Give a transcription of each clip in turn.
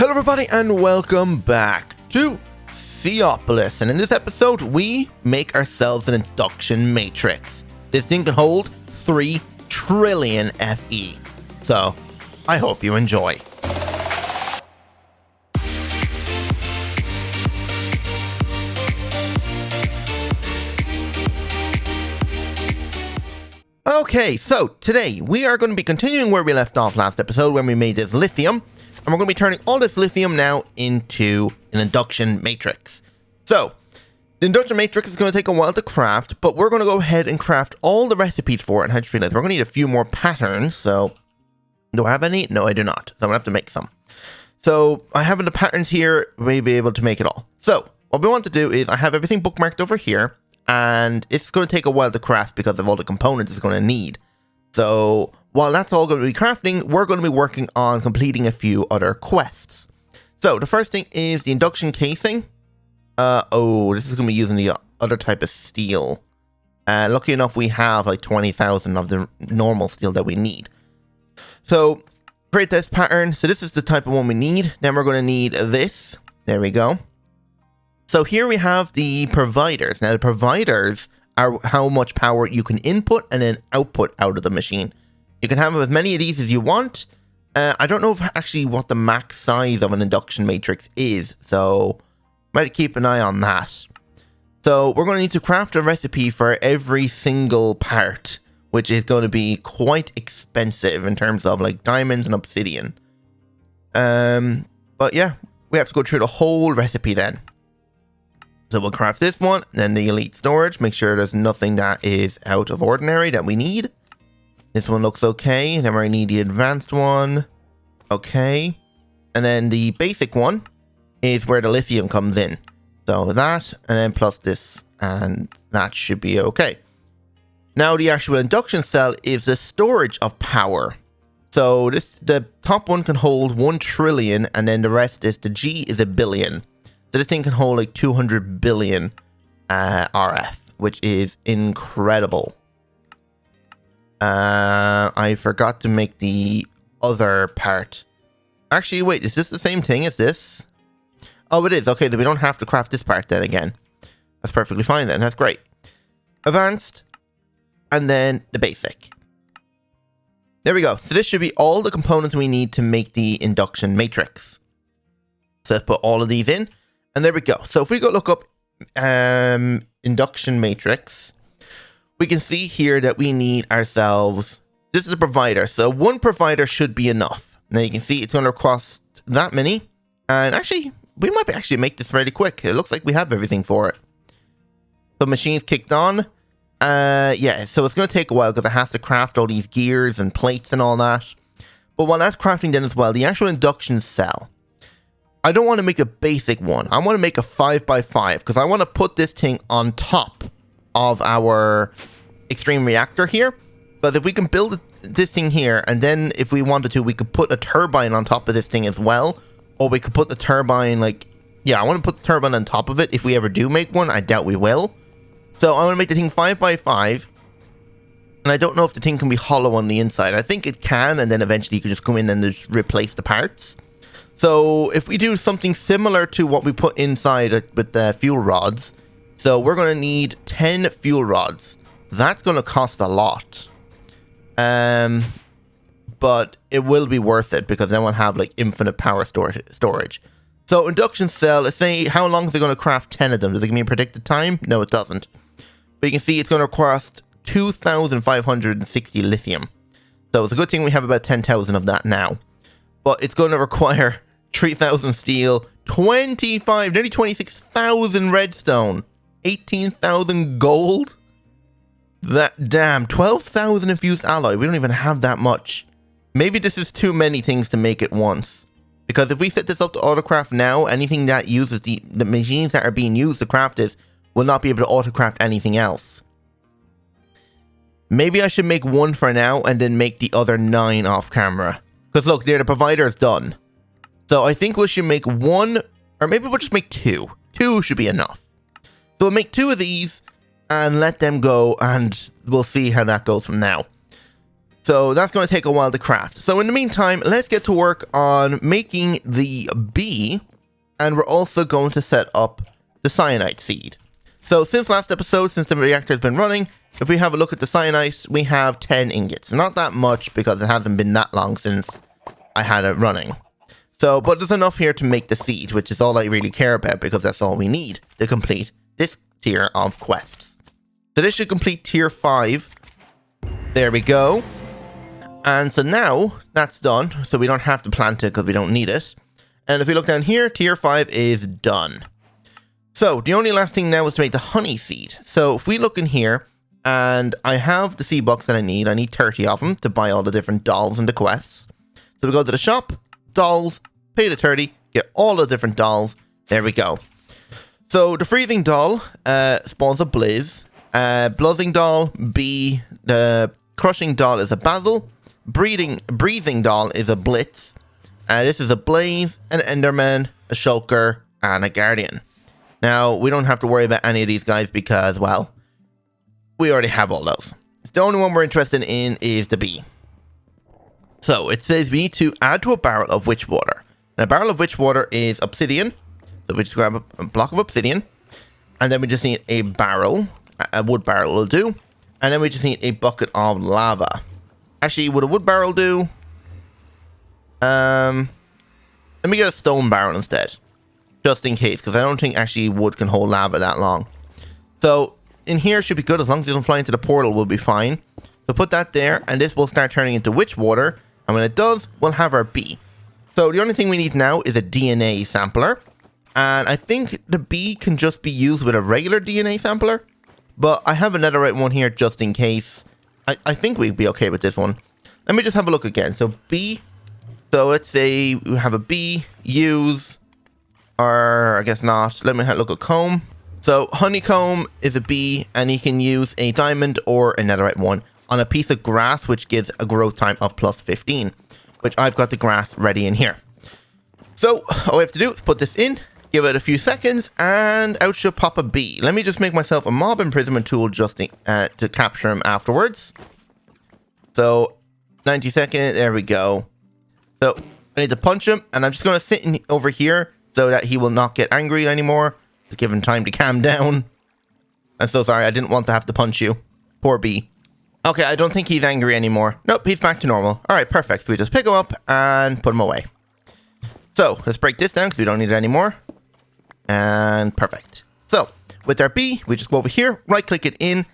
Hello everybody and welcome back to Seaopolis, and in this episode we make ourselves an induction matrix. This thing can hold 3 trillion FE, so I hope you enjoy. Okay, so today we are going to be continuing where we left off last episode when we made this lithium. And we're going to be turning all this lithium now into an induction matrix. So, the induction matrix is going to take a while to craft, but we're going to go ahead and craft all the recipes for it. And I just realized we're going to need a few more patterns. So, do I have any? No, I do not. So, I'm going to have to make some. So, I have the patterns here. We'll be able to make it all. So, what we want to do is I have everything bookmarked over here. And it's going to take a while to craft because of all the components it's going to need. So, while that's all going to be crafting, we're going to be working on completing a few other quests. So, the first thing is the induction casing. This is going to be using the other type of steel. Lucky enough, we have like 20,000 of the normal steel that we need. So, create this pattern. So, this is the type of one we need. Then we're going to need this. There we go. So, here we have the providers. Now, the providers are how much power you can input and then output out of the machine. You can have as many of these as you want. I don't know if actually what the max size of an induction matrix is, so might keep an eye on that. So we're going to need to craft a recipe for every single part, which is going to be quite expensive in terms of like diamonds and obsidian. But yeah, we have to go through the whole recipe then. So we'll craft this one, then the elite storage, make sure there's nothing that is out of ordinary that we need. This one looks okay. Then we're going to need the advanced one. Okay. And then the basic one is where the lithium comes in. So that, and then plus this, and that should be okay. Now the actual induction cell is the storage of power. So the top one can hold 1 trillion, and then the rest is, the G is a billion. So this thing can hold like 200 billion RF, which is incredible. I forgot to make the other part. Actually, wait, is this the same thing as this? Oh, it is. Okay, then we don't have to craft this part then again. That's perfectly fine then. That's great. Advanced. And then the basic. There we go. So this should be all the components we need to make the induction matrix. So let's put all of these in. And there we go. So if we go look up induction matrix, we can see here that we need ourselves, this is a provider, so 1 provider should be enough. Now you can see it's going to cost that many, and actually, we might actually make this very quick. It looks like we have everything for it. So machines kicked on. Yeah, so it's going to take a while because it has to craft all these gears and plates and all that. But while that's crafting then as well, the actual induction cell, I don't want to make a basic one. I want to make a 5x5 because I want to put this thing on top of our extreme reactor here. But if we can build this thing here, and then if we wanted to, we could put a turbine on top of this thing as well. Or we could put the turbine like, yeah, I want to put the turbine on top of it if we ever do make one. I doubt we will. So I want to make the thing 5x5. And I don't know if the thing can be hollow on the inside. I think it can, and then eventually you can just come in and just replace the parts. So if we do something similar to what we put inside with the fuel rods, so we're going to need 10 fuel rods. That's going to cost a lot. But it will be worth it because then we'll have like infinite power storage. So induction cell, let's say, how long is it going to craft 10 of them? Does it give me a predicted time? No, it doesn't. But you can see it's going to cost 2,560 lithium. So it's a good thing we have about 10,000 of that now. But it's going to require 3,000 steel, nearly 26,000 redstone, 18,000 gold. That damn 12,000 infused alloy. We don't even have that much. Maybe this is too many things to make at once. Because if we set this up to autocraft now, anything that uses the machines that are being used to craft this will not be able to autocraft anything else. Maybe I should make 1 for now and then make the other 9 off camera. Because look, there, the provider is done. So I think we should make 1, or maybe we'll just make 2. 2 should be enough. So we'll make 2 of these and let them go, and we'll see how that goes from now. So that's going to take a while to craft. So in the meantime, let's get to work on making the B, and we're also going to set up the cyanide seed. So since last episode, since the reactor has been running, if we have a look at the cyanide, we have 10 ingots. Not that much because it hasn't been that long since I had it running. So, but there's enough here to make the seed, which is all I really care about because that's all we need to complete this tier of quests. So this should complete tier 5. There we go. And so now that's done. So we don't have to plant it because we don't need it. And if we look down here, tier 5 is done. So the only last thing now is to make the honey seed. So if we look in here, and I have the seed box that I need 30 of them to buy all the different dolls and the quests. So we go to the shop, dolls, pay the 30, get all the different dolls. There we go. So the freezing doll spawns a Blizz. Blooding doll, B. The crushing doll is a Basil. Breathing doll is a Blitz. This is a Blaze, an Enderman, a Shulker, and a Guardian. Now, we don't have to worry about any of these guys because, well, we already have all those. The only one we're interested in is the B. So it says we need to add to a barrel of witch water. And a barrel of witch water is obsidian. So we just grab a block of obsidian. And then we just need a barrel. A wood barrel will do. And then we just need a bucket of lava. Actually, would a wood barrel do? Let me get a stone barrel instead. Just in case, because I don't think actually wood can hold lava that long. So in here should be good. As long as it doesn't fly into the portal, we'll be fine. So put that there, and this will start turning into witch water. And when it does, we'll have our B. So the only thing we need now is a DNA sampler. And I think the B can just be used with a regular DNA sampler. But I have another right one here just in case. I think we'd be okay with this one. Let me just have a look again. So B. So let's say we have a B, use, or I guess not. Let me look at comb. So honeycomb is a B, and you can use a diamond or a netherite one on a piece of grass, which gives a growth time of plus 15, which I've got the grass ready in here. So all we have to do is put this in, give it a few seconds, and out should pop a B. Let me just make myself a mob imprisonment tool just to capture him afterwards. So 90 seconds, there we go. So I need to punch him, and I'm just going to sit over here so that he will not get angry anymore. To give him time to calm down. I'm so sorry, I didn't want to have to punch you. Poor B. Okay, I don't think he's angry anymore. Nope, he's back to normal. Alright, perfect. So we just pick him up and put him away. So, let's break this down because we don't need it anymore. And perfect. So, with our B, we just go over here, right click it in,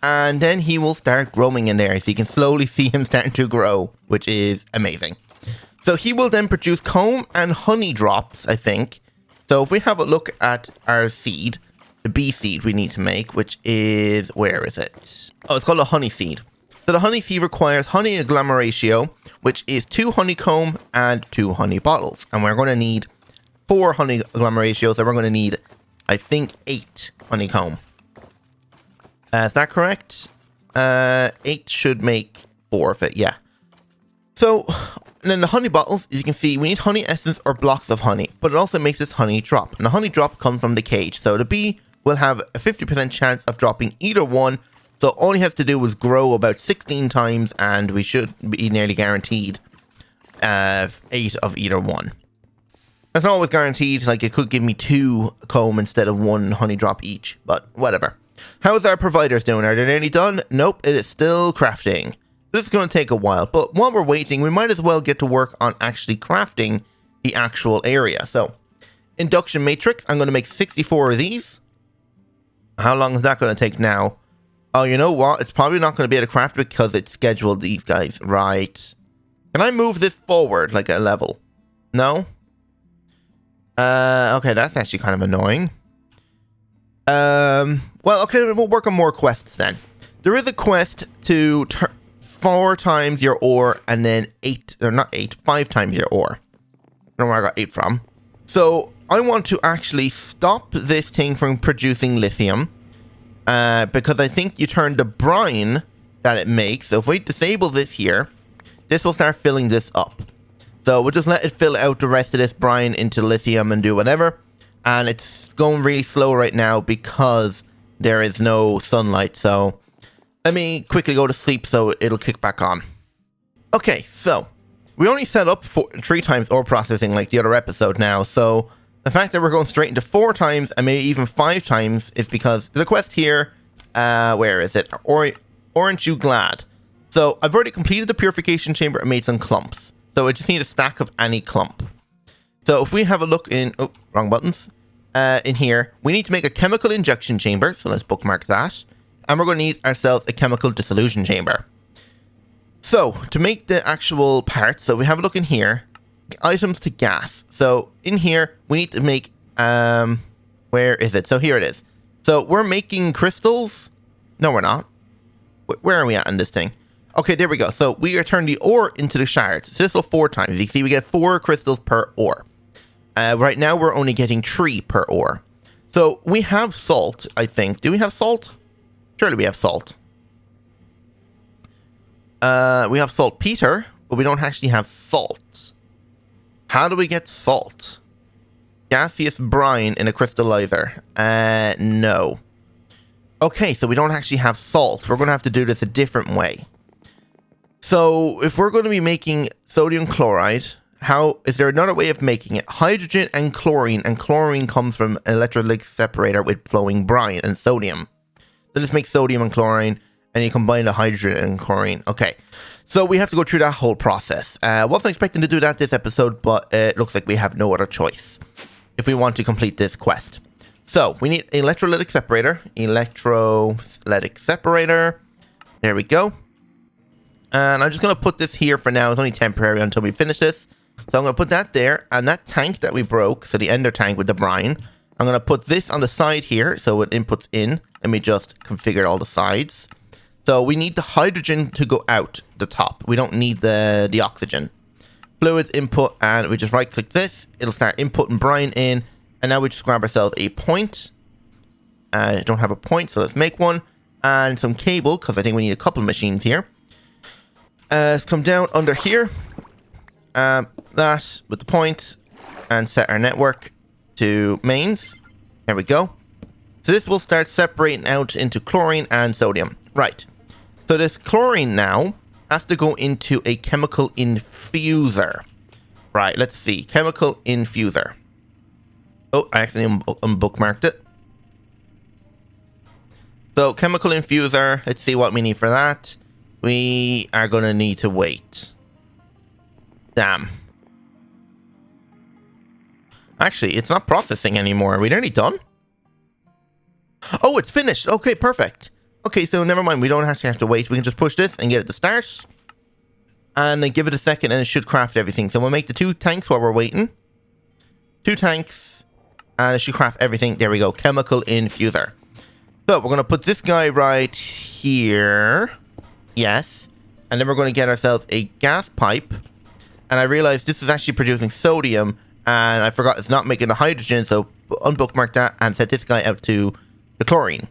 and then he will start growing in there. So you can slowly see him starting to grow, which is amazing. So he will then produce comb and honey drops, I think. So if we have a look at our seed, the B seed we need to make, which is, where is it? Oh, it's called a honey seed. So the honey seed requires honey agglomeratio, which is 2 honeycomb and 2 honey bottles. And we're going to need 4 honey agglomeratio, so we're going to need, I think, 8 honeycomb. Is that correct? 8 should make 4 of it, yeah. So, and then the honey bottles, as you can see, we need honey essence or blocks of honey, but it also makes this honey drop. And the honey drop comes from the cage. So the bee will have a 50% chance of dropping either one. So all he has to do is grow about 16 times, and we should be nearly guaranteed 8 of either one. That's not always guaranteed. Like, it could give me 2 comb instead of 1 honey drop each, but whatever. How's our providers doing? Are they nearly done? Nope, it is still crafting. This is going to take a while, but while we're waiting, we might as well get to work on actually crafting the actual area. So, induction matrix, I'm going to make 64 of these. How long is that going to take now? Oh, you know what? It's probably not going to be able to craft because it's scheduled these guys. Right. Can I move this forward like a level? No? Okay, that's actually kind of annoying. Well, okay, we'll work on more quests then. There is a quest to 4 times your ore and then 5 times your ore. I don't know where I got 8 from. So I want to actually stop this thing from producing lithium because I think you turn the brine that it makes. So if we disable this here, this will start filling this up. So we'll just let it fill out the rest of this brine into lithium and do whatever. And it's going really slow right now because there is no sunlight. So let me quickly go to sleep so it'll kick back on. Okay, so we only set up 3 times ore processing like the other episode now, so the fact that we're going straight into 4 times and maybe even 5 times is because there's a quest here. Where is it? Aren't you glad? So I've already completed the purification chamber and made some clumps. So I just need a stack of any clump. So if we have a look in... Oh, wrong buttons. In here, we need to make a chemical injection chamber. So let's bookmark that. And we're going to need ourselves a chemical dissolution chamber. So to make the actual parts, so we have a look in here. Items to gas. So in here, we need to make... where is it? So here it is. So we're making crystals. No, we're not. Where are we at in this thing? Okay, there we go. So we are turning the ore into the shards. So this will 4 times. You can see we get 4 crystals per ore. Right now, we're only getting 3 per ore. So we have salt, I think. Do we have salt? Surely we have salt. We have saltpeter, but we don't actually have salt. How do we get salt? Gaseous brine in a crystallizer. No. Okay, so we don't actually have salt. We're going to have to do this a different way. So if we're going to be making sodium chloride, how is there another way of making it? Hydrogen and chlorine comes from electrolytic separator with flowing brine and sodium. So let's make sodium and chlorine, and you combine the hydrogen and chlorine. Okay, so we have to go through that whole process. Wasn't expecting to do that this episode, but it looks like we have no other choice if we want to complete this quest. So we need electrolytic separator. Electrolytic separator. There we go. And I'm just going to put this here for now. It's only temporary until we finish this. So I'm going to put that there. And that tank that we broke, so the ender tank with the brine, I'm going to put this on the side here so it inputs in. Let me just configure all the sides. So we need the hydrogen to go out the top. We don't need the oxygen. Fluids input, and we just right click this. It'll start inputting brine in. And now we just grab ourselves a point. I don't have a point, so let's make one. And some cable, because I think we need a couple of machines here. Let's come down under here. That with the point. And set our network to mains. There we go. So this will start separating out into chlorine and sodium. Right. So this chlorine now has to go into a chemical infuser. Right, let's see. Chemical infuser. Oh, I accidentally unbookmarked it. So, chemical infuser. Let's see what we need for that. We are going to need to wait. Damn. Actually, it's not processing anymore. Are we nearly done? Oh, it's finished. Okay, perfect. Okay, so never mind. We don't actually have to wait. We can just push this and get it to start. And then give it a second and it should craft everything. So we'll make the 2 tanks while we're waiting. 2 tanks. And it should craft everything. There we go. Chemical infuser. So we're going to put this guy right here. Yes. And then we're going to get ourselves a gas pipe. And I realized this is actually producing sodium. And I forgot it's not making the hydrogen. So unbookmark that and set this guy out to the chlorine.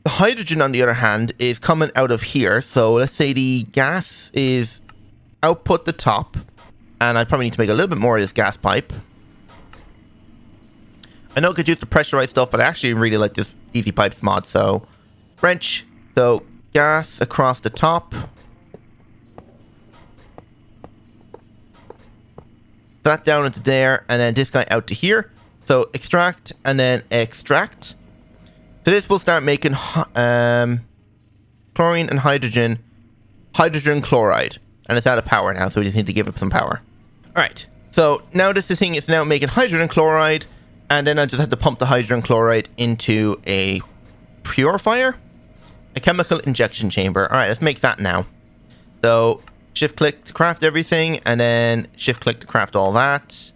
The hydrogen, on the other hand, is coming out of here. So let's say the gas is output the top. And I probably need to make a little bit more of this gas pipe. I know it could use the pressurized stuff, but I actually really like this easy pipes mod. So wrench. So gas across the top. That down into there. And then this guy out to here. So extract and then extract. So this will start making chlorine and hydrogen. Hydrogen chloride. And it's out of power now, so we just need to give it some power. Alright. So now this thing is now making hydrogen chloride. And then I just have to pump the hydrogen chloride into a purifier. A chemical injection chamber. Alright, let's make that now. So shift click to craft everything. And then shift click to craft all that.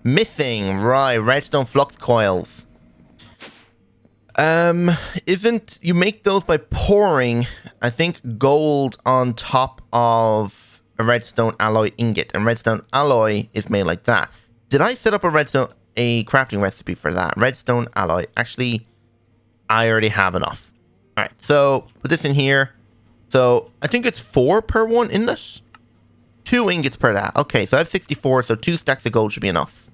Missing. Right, redstone flux coils. Isn't you make those by pouring, I think, gold on top of a redstone alloy ingot, and redstone alloy is made like that. Did I set up a crafting recipe for that? Redstone alloy. Actually, I already have enough. All right, so put this in here. So I think it's 4 per one, isn't it? 2 ingots per that. Okay, so I have 64, so 2 stacks of gold should be enough.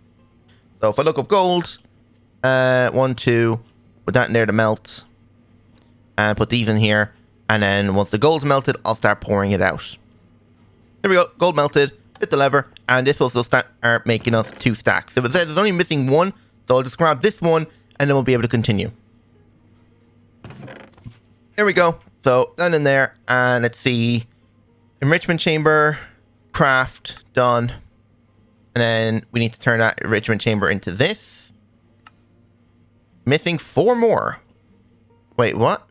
So if I look up gold, 1, 2. Put that in there to melt. And put these in here. And then once the gold's melted, I'll start pouring it out. There we go. Gold melted. Hit the lever. And this will still start making us 2 stacks. If it says it's only missing 1, so I'll just grab this one and then we'll be able to continue. There we go. So done in there. And let's see. Enrichment chamber. Craft. Done. And then we need to turn that enrichment chamber into this. Missing 4 more. Wait, what?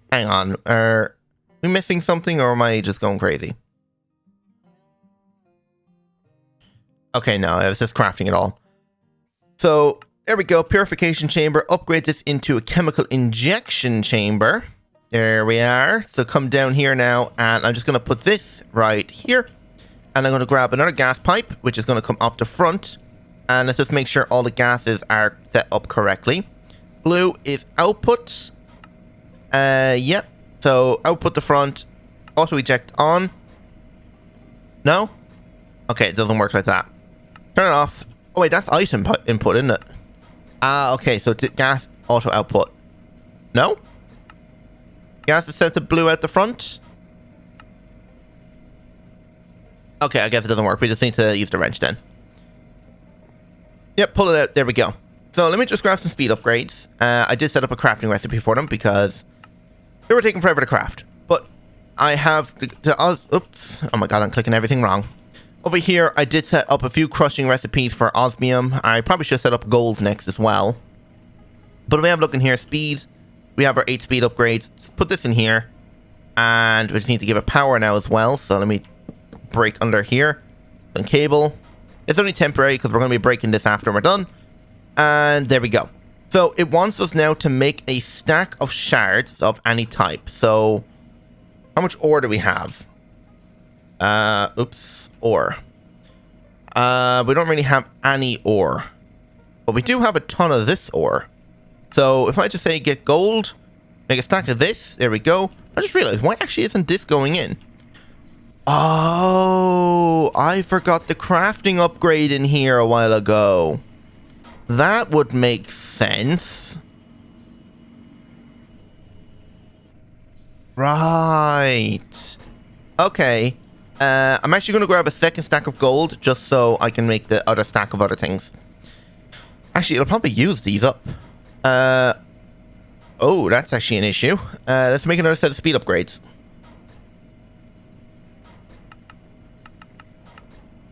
Hang on. Are we missing something or am I just going crazy? Okay, no. I was just crafting it all. So there we go. Purification chamber. Upgrade this into a chemical injection chamber. There we are. So come down here now. And I'm just going to put this right here. And I'm going to grab another gas pipe, which is going to come off the front. And let's just make sure all the gases are set up correctly. Blue is output. Yep. So output the front. Auto eject on. No? Okay, it doesn't work like that. Turn it off. Oh wait, that's item input, isn't it? Ah, okay, so gas auto output. No? Gas is set to blue at the front. Okay, I guess it doesn't work. We just need to use the wrench then. Yep, pull it out. There we go. So let me just grab some speed upgrades. I did set up a crafting recipe for them because they were taking forever to craft. But I have... oops. Oh my god, I'm clicking everything wrong. Over here, I did set up a few crushing recipes for osmium. I probably should have set up gold next as well. But if we have a look in here, speed. We have our 8 speed upgrades. Let's put this in here. And we just need to give it power now as well. So let me break under here. And cable. It's only temporary because we're going to be breaking this after we're done. And there we go. So it wants us now to make a stack of shards of any type. So how much ore do we have? Oops. Ore. We don't really have any ore. But we do have a ton of this ore. So if I just say get gold, make a stack of this, there we go. I just realized, why actually isn't this going in? Oh, I forgot the crafting upgrade in here a while ago. That would make sense. Right. Okay. I'm actually going to grab a second stack of gold just so I can make the other stack of other things. Actually, it'll probably use these up. Oh, that's actually an issue. Let's make another set of speed upgrades.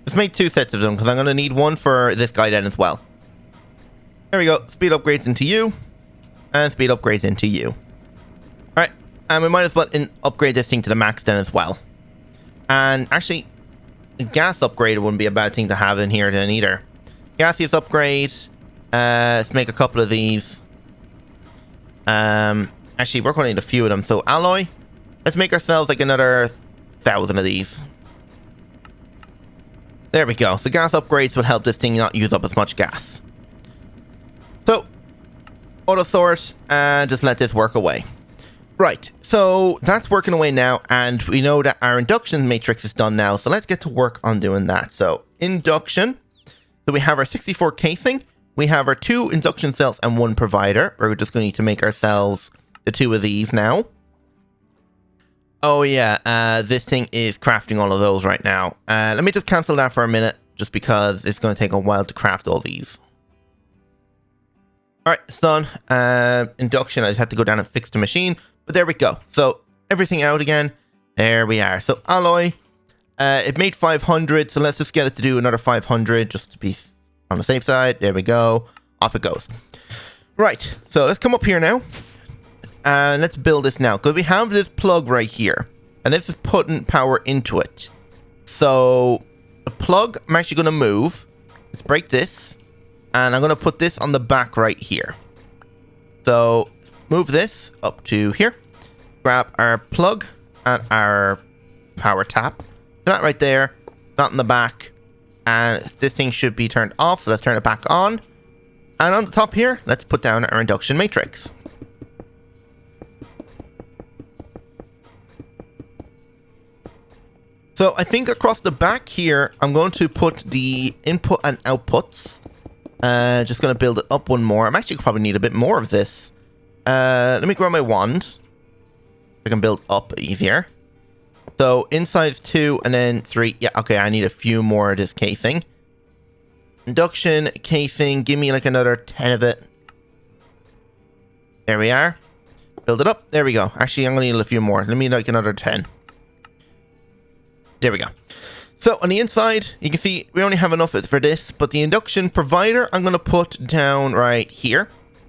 Let's make 2 sets of them because I'm going to need one for this guy then as well. There we go. Speed upgrades into you. And speed upgrades into you. Alright. And we might as well upgrade this thing to the max then as well. And actually, a gas upgrade wouldn't be a bad thing to have in here then either. Gaseous upgrade. Let's make a couple of these. Actually, we're going to need a few of them. So, alloy. Let's make ourselves like another 1,000 of these. There we go. So, gas upgrades will help this thing not use up as much gas. So, auto sort and just let this work away. Right, so that's working away now, and we know that our induction matrix is done now, so let's get to work on doing that. So, induction. So we have our 64 casing, we have our 2 induction cells and 1 provider. We're just going to need to make ourselves the 2 of these now. Oh yeah, this thing is crafting all of those right now. Let me just cancel that for a minute, just because it's going to take a while to craft all these. Alright, it's done. Induction, I just had to go down and fix the machine. But there we go. So everything out again. There we are. So alloy. It made 500. So let's just get it to do another 500 just to be on the safe side. There we go. Off it goes. Right. So let's come up here now. And let's build this now. Because we have this plug right here. And this is putting power into it. So the plug I'm actually going to move. Let's break this. And I'm going to put this on the back right here. So move this up to here. Grab our plug and our power tap. That right there. Not in the back. And this thing should be turned off. So let's turn it back on. And on the top here, let's put down our induction matrix. So I think across the back here, I'm going to put the input and outputs. Just going to build it up one more. I'm actually probably need a bit more of this. Let me grab my wand. I can build up easier. So inside is 2 and then 3. Yeah, okay, I need a few more of this casing. Induction, casing, give me like another 10 of it. There we are. Build it up. There we go. Actually, I'm going to need a few more. Let me like another 10. There we go. So on the inside, you can see we only have enough for this, but the induction provider I'm going to put down right here.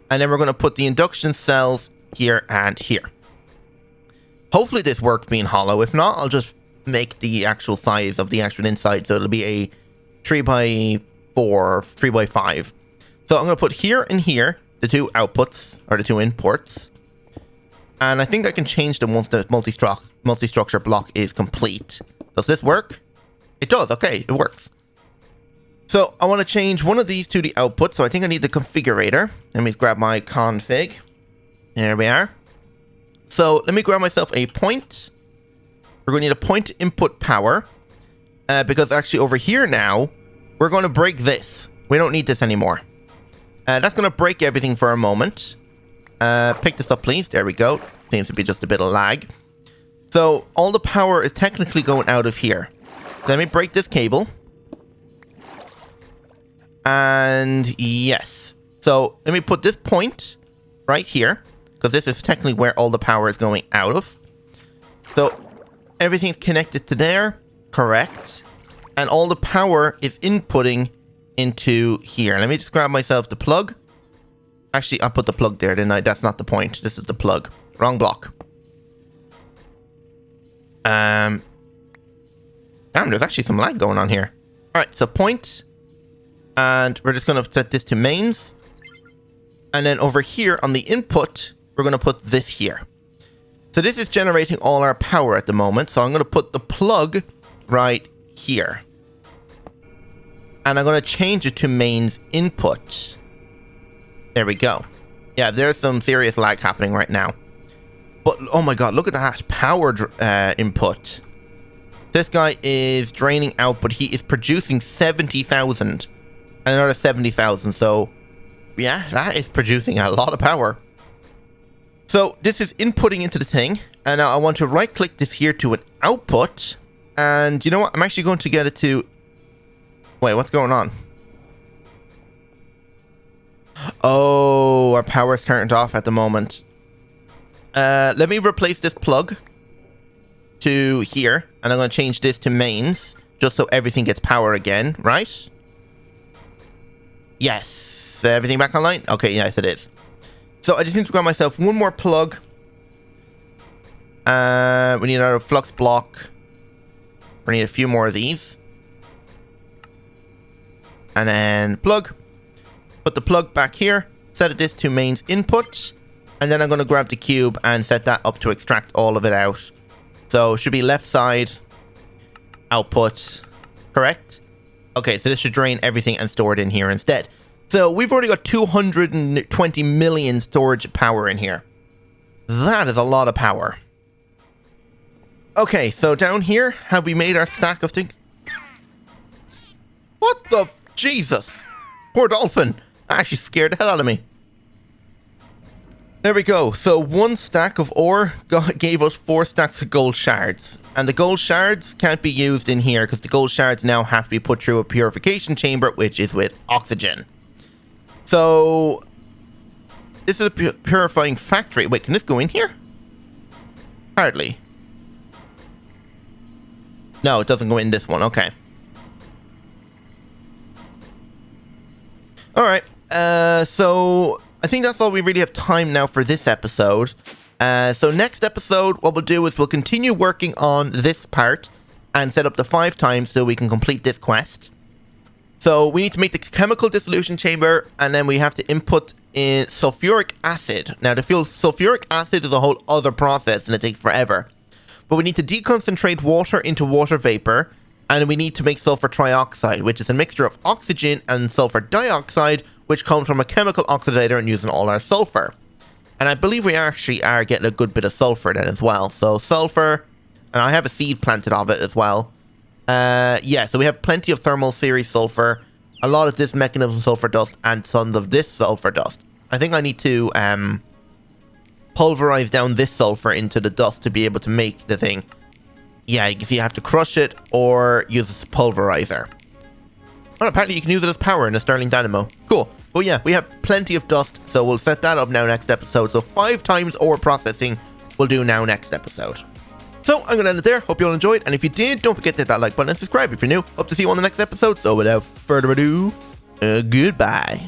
And then we're going to put the induction cells here and here. Hopefully this works being hollow. If not, I'll just make the actual size of the actual inside. So it'll be a 3x4, 3x5. So I'm going to put here and here the 2 outputs, or the 2 imports. And I think I can change them once the multi-structure block is complete. Does this work? It does. Okay, it works. So I want to change one of these to the output. So I think I need the configurator. Let me grab my config. There we are. So let me grab myself a point. We're going to need a point input power. Because actually over here now, we're going to break this. We don't need this anymore. That's going to break everything for a moment. Pick this up, please. There we go. Seems to be just a bit of lag. So all the power is technically going out of here. So let me break this cable. And yes. So let me put this point right here. Because this is technically where all the power is going out of. So everything's connected to there. Correct. And all the power is inputting into here. Let me just grab myself the plug. Actually, I put the plug there, didn't I? That's not the point. This is the plug. Wrong block. Damn, there's actually some lag going on here. Alright, so point. And we're just going to set this to mains. And then over here on the input, we're going to put this here. So this is generating all our power at the moment. So I'm going to put the plug right here. And I'm going to change it to mains input. There we go. Yeah, there's some serious lag happening right now. But, oh my god, look at that power input. This guy is draining out, but he is producing 70,000. And another 70,000, so... yeah, that is producing a lot of power. So, this is inputting into the thing. And now I want to right-click this here to an output. And, you know what? I'm actually going to get it to... wait, what's going on? Oh, our power's turned off at the moment. Let me replace this plug to here. And I'm going to change this to mains. Just so everything gets power again, right? Yes. Everything back online? Okay, yes it is. So I just need to grab myself one more plug. We need another flux block. We need a few more of these. And then plug. Put the plug back here. Set this to mains input. And then I'm going to grab the cube and set that up to extract all of it out. So it should be left side. Output. Correct? Okay, so this should drain everything and store it in here instead. So we've already got 220 million storage power in here. That is a lot of power. Okay, so down here, have we made our stack of things? What the... Jesus. Poor dolphin. Actually scared the hell out of me. There we go. So one stack of ore gave us 4 stacks of gold shards. And the gold shards can't be used in here because the gold shards now have to be put through a purification chamber, which is with oxygen. So this is a purifying factory. Wait, can this go in here? Hardly. No, it doesn't go in this one. Okay. Alright. So I think that's all we really have time now for this episode. So next episode, what we'll do is we'll continue working on this part and set up the 5 times so we can complete this quest. So we need to make the chemical dissolution chamber, and then we have to input in sulfuric acid. Now, to fill sulfuric acid is a whole other process, and it takes forever. But we need to deconcentrate water into water vapor, and we need to make sulfur trioxide, which is a mixture of oxygen and sulfur dioxide, which comes from a chemical oxidator and using all our sulfur. And I believe we actually are getting a good bit of sulfur then as well. So sulfur, and I have a seed planted of it as well. Yeah, so we have plenty of thermal series sulfur, a lot of this mechanism sulfur dust, and tons of this sulfur dust. I think I need to pulverize down this sulfur into the dust to be able to make the thing. Yeah, you can see you have to crush it or use a pulverizer. Well, apparently you can use it as power in a Stirling Dynamo. Cool. But yeah, we have plenty of dust, so we'll set that up now next episode. So 5 times ore processing we'll do now next episode. So I'm going to end it there. Hope you all enjoyed. And if you did, don't forget to hit that like button and subscribe if you're new. Hope to see you on the next episode. So without further ado, goodbye.